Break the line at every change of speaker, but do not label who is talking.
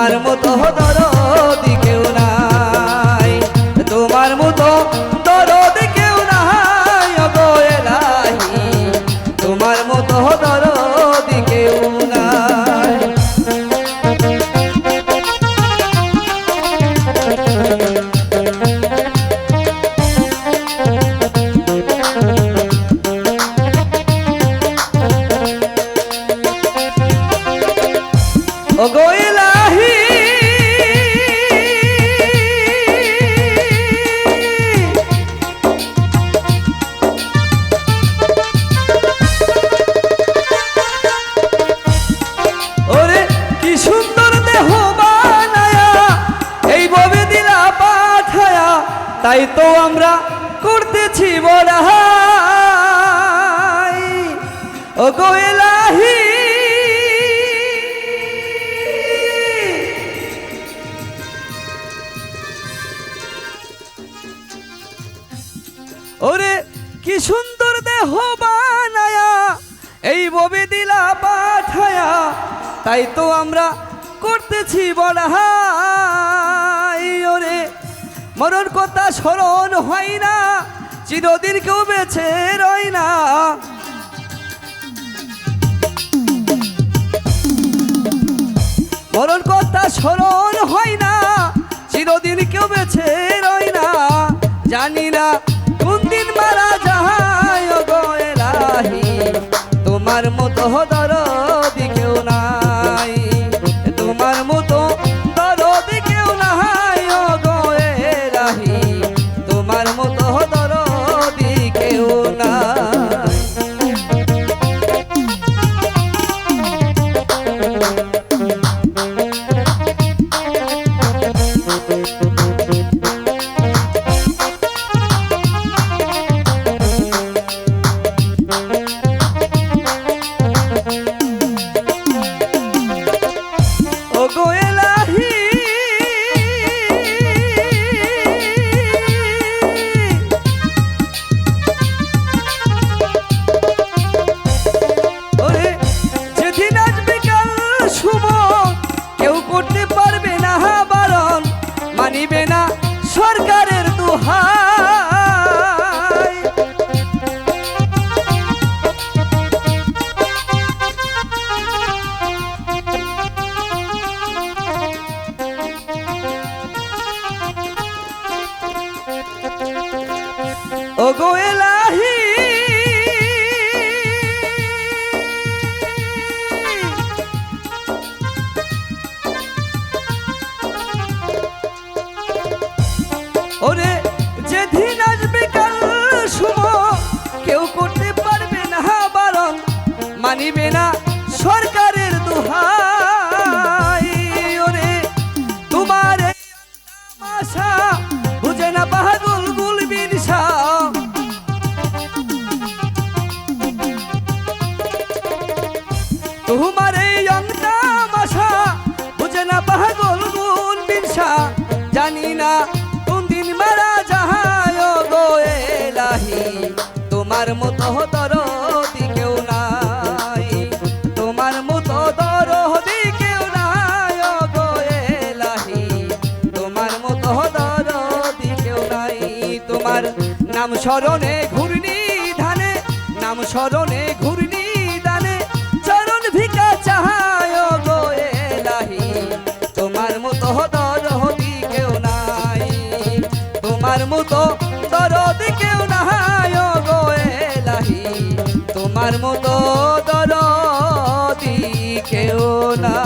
তোমার মতো দরদি কেউ নাই, তোমার মতো দরদি কেউ নাই ওগো এলাহি, তোমার মতো দরদি কেউ নাই। ওগো এলাহি ওরে কি সুন্দর দেহ বানায়া এই ভাবে দিলা পাঠায়া, তাই তো আমরা করতেছি বড়াই। ওগো এলাহি ওরে কি সুন্দর দেহ বানায়া এই ববে দিলা পাঠায়া, তাই তো আমরা করতেছি বড়াই। ওরে মরণ কথা স্মরণ হয় না, চিরদিন কেউ বেঁচে রয় না। মরণ কথা স্মরণ হয় না, চিরদিন কেউ বেঁচে রয় না। জানি না কোন দিন মারা যায় ওগো এলাহি, তোমার মতো দরদি কেউ নাই, তোমার মতো দরদি কেউ নাই ওগো এলাহি, তোমার মতো দরদি কেউ নাই। ওগো এলাহি ওরে যেদিন আসবে কাল শুভ, কেউ করতে পারবে না বারণ, মানিবে না সরকারের দোহাই। ওগো এলাহি ওরে যেদিন আসবে কাল শুভ, কেউ করতে পারবে না বারণ, মানিবে না সরকারের দোহাই। ওরে তোমার এই আশা বুঝে না পাগল গুল বিনসা, তোমার এই অংতামাশা বুঝে না পাগল গুল বিনসা। জানি না কোন দিন মারা যায় ওগো এলাহি, তোমার মতো দরদি কেউ নাই, তোমার মতো দরদি কেউ নাই ওগো এলাহি, তোমার মতো দরদি কেউ নাই। তোমার নাম স্মরণে ঘূর্ণি ধানে, নাম স্মরণে ঘূর্ণি দানে, চরণ ভিকা চাহায় ওগো এলাহি, তোমার মতো দরদি কেউ নাই, তোমার মতো দরদি কেউ নাই ওগো এলাহি, তোমার মতো দরদি কেউ নাই।